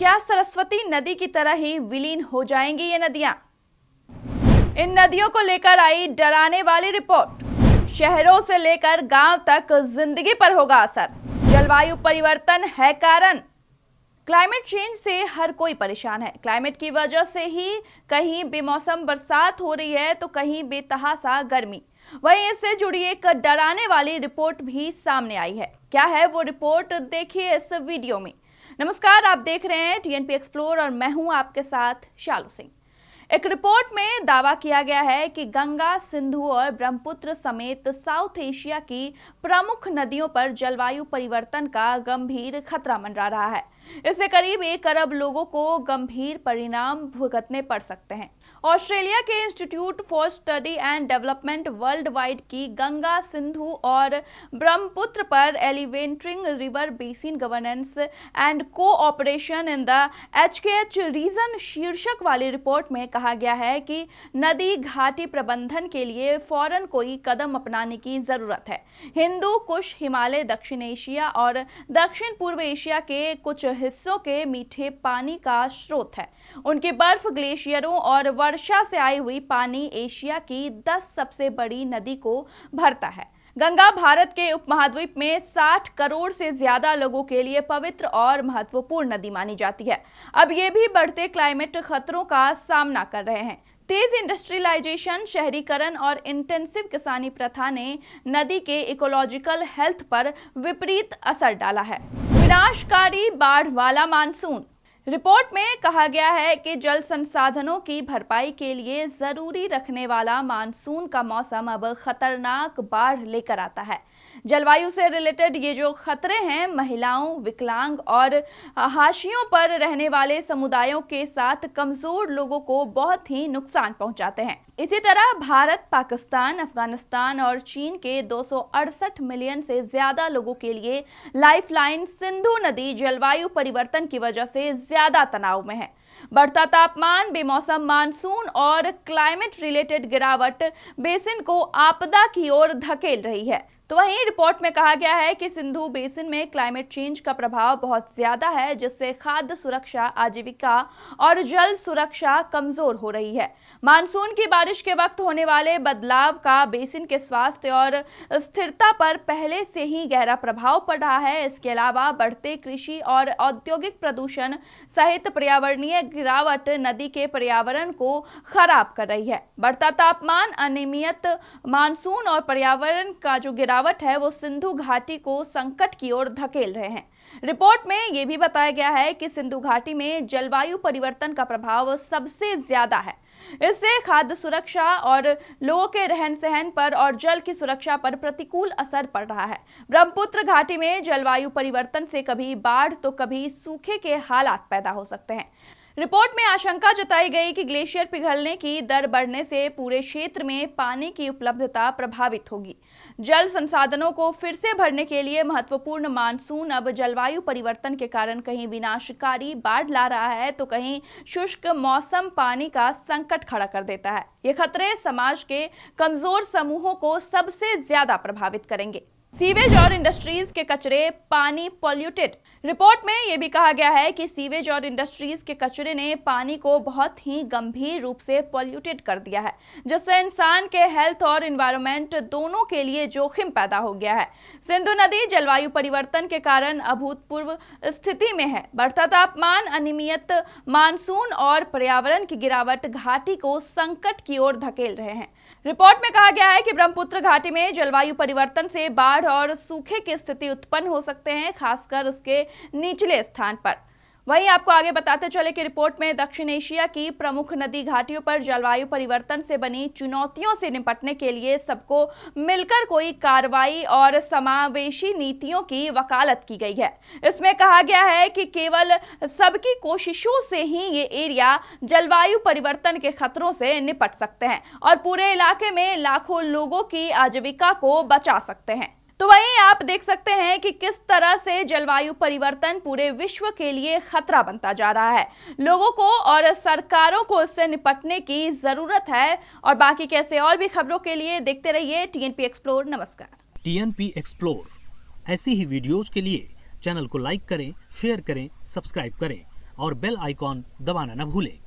क्या सरस्वती नदी की तरह ही विलीन हो जाएंगी ये नदियां? इन नदियों को लेकर आई डराने वाली रिपोर्ट। शहरों से लेकर गांव तक जिंदगी पर होगा असर। जलवायु परिवर्तन है कारण। क्लाइमेट चेंज से हर कोई परेशान है। क्लाइमेट की वजह से ही कहीं बेमौसम बरसात हो रही है तो कहीं बेतहासा गर्मी। वहीं इससे जुड़ी एक डराने वाली रिपोर्ट भी सामने आई है। क्या है वो रिपोर्ट, देखिए इस वीडियो में। नमस्कार, आप देख रहे हैं टीएनपी एक्सप्लोर और मैं हूं आपके साथ शालू सिंह। एक रिपोर्ट में दावा किया गया है कि गंगा, सिंधु और ब्रह्मपुत्र समेत साउथ एशिया की प्रमुख नदियों पर जलवायु परिवर्तन का गंभीर खतरा मंडरा रहा है। इससे करीब 1 अरब लोगों को गंभीर परिणाम भुगतने पड़ सकते हैं। ऑस्ट्रेलिया के institute for study and development world wide की गंगा, सिंधु और ब्रह्मपुत्र पर elevating river basin governance and cooperation in the HKH region शीर्षक वाली रिपोर्ट में कहा गया है कि नदी घाटी प्रबंधन के लिए फौरन कोई कदम अपनाने की जरूरत है। हिंदू कुश, हिमालय, दक्षिण एशिया और दक्षिण पूर्व एशिया के कुछ हिस्सों के मीठे पानी का स्रोत है। उनकी बर्फ, ग्लेशियरों और वर्षा से आई हुई पानी एशिया की 10 सबसे बड़ी नदी को भरता है। गंगा भारत के उपमहाद्वीप में 60 करोड़ से ज्यादा लोगों के लिए पवित्र और महत्वपूर्ण नदी मानी जाती है। अब ये भी बढ़ते क्लाइमेट खतरों का सामना कर रहे हैं। तेज इंडस्ट्रियलाइजेशन, शहरीकरण और इंटेंसिव किसानी प्रथा ने नदी के इकोलॉजिकल हेल्थ पर विपरीत असर डाला है। विनाशकारी बाढ़ वाला मानसून। रिपोर्ट में कहा गया है कि जल संसाधनों की भरपाई के लिए जरूरी रखने वाला मानसून का मौसम अब खतरनाक बाढ़ लेकर आता है। जलवायु से रिलेटेड ये जो खतरे हैं, महिलाओं, विकलांग और हाशियों पर रहने वाले समुदायों के साथ कमजोर लोगों को बहुत ही नुकसान पहुंचाते हैं। इसी तरह भारत, पाकिस्तान, अफगानिस्तान और चीन के 268 मिलियन से ज्यादा लोगों के लिए लाइफलाइन सिंधु नदी जलवायु परिवर्तन की वजह से ज्यादा तनाव में है। बढ़ता तापमान, बेमौसम मानसून और क्लाइमेट रिलेटेड गिरावट बेसिन को आपदा की ओर धकेल रही है। तो वहीं रिपोर्ट में कहा गया है कि सिंधु बेसिन में क्लाइमेट चेंज का प्रभाव बहुत ज्यादा है, जिससे खाद्य सुरक्षा, आजीविका और जल सुरक्षा कमजोर हो रही है। मानसून की बारिश के वक्त होने वाले बदलाव का बेसिन के स्वास्थ्य और स्थिरता पर पहले से ही गहरा प्रभाव पड़ रहा है। इसके अलावा बढ़ते कृषि और औद्योगिक प्रदूषण सहित पर्यावरणीय गिरावट नदी के पर्यावरण को खराब कर रही है। बढ़ता तापमान, अनियमित मानसून और पर्यावरण का जो गिरावट है वो सिंधु घाटी को संकट की ओर धकेल रहे हैं। रिपोर्ट में यह भी बताया गया है कि सिंधु घाटी में जलवायु परिवर्तन का प्रभाव सबसे ज्यादा है। इससे खाद्य सुरक्षा और लोगों के रहन सहन पर और जल की सुरक्षा पर प्रतिकूल असर पड़ रहा है। ब्रह्मपुत्र घाटी में जलवायु परिवर्तन से कभी बाढ़ तो कभी सूखे के हालात पैदा हो सकते हैं। रिपोर्ट में आशंका जताई गई कि ग्लेशियर पिघलने की दर बढ़ने से पूरे क्षेत्र में पानी की उपलब्धता प्रभावित होगी। जल संसाधनों को फिर से भरने के लिए महत्वपूर्ण मानसून अब जलवायु परिवर्तन के कारण कहीं विनाशकारी बाढ़ ला रहा है तो कहीं शुष्क मौसम पानी का संकट खड़ा कर देता है। ये खतरे समाज के कमजोर समूहों को सबसे ज्यादा प्रभावित करेंगे। सीवेज और इंडस्ट्रीज के कचरे, पानी पॉल्यूटेड। रिपोर्ट में यह भी कहा गया है कि सीवेज और इंडस्ट्रीज के कचरे ने पानी को बहुत ही गंभीर रूप से पॉल्यूटेड कर दिया है, जिससे इंसान के हेल्थ और एनवायरनमेंट दोनों के लिए जोखिम पैदा हो गया है। सिंधु नदी जलवायु परिवर्तन के कारण अभूतपूर्व स्थिति में है। बढ़ता तापमान, अनियमित मानसून और पर्यावरण की गिरावट घाटी को संकट की ओर धकेल रहे हैं। रिपोर्ट में कहा गया है कि ब्रह्मपुत्र घाटी में जलवायु परिवर्तन से बाढ़ और सूखे की स्थिति उत्पन्न हो सकते हैं, खासकर उसके निचले स्थान पर। वहीं आपको आगे बताते चले कि रिपोर्ट में दक्षिण एशिया की प्रमुख नदी घाटियों पर जलवायु परिवर्तन से बनी चुनौतियों से निपटने के लिए सबको मिलकर कोई कार्रवाई और समावेशी नीतियों की वकालत की गई है। इसमें कहा गया है कि केवल सबकी कोशिशों से ही ये एरिया जलवायु परिवर्तन के खतरों से निपट सकते हैं और पूरे इलाके में लाखों लोगों की आजीविका को बचा सकते हैं। तो वहीं आप देख सकते हैं कि किस तरह से जलवायु परिवर्तन पूरे विश्व के लिए खतरा बनता जा रहा है। लोगों को और सरकारों को इससे निपटने की जरूरत है। और बाकी कैसे और भी खबरों के लिए देखते रहिए टीएनपी एक्सप्लोर। नमस्कार। टीएनपी एक्सप्लोर ऐसी ही वीडियोज के लिए चैनल को लाइक करें, शेयर करें, सब्सक्राइब करें और बेल आइकॉन दबाना न भूलें।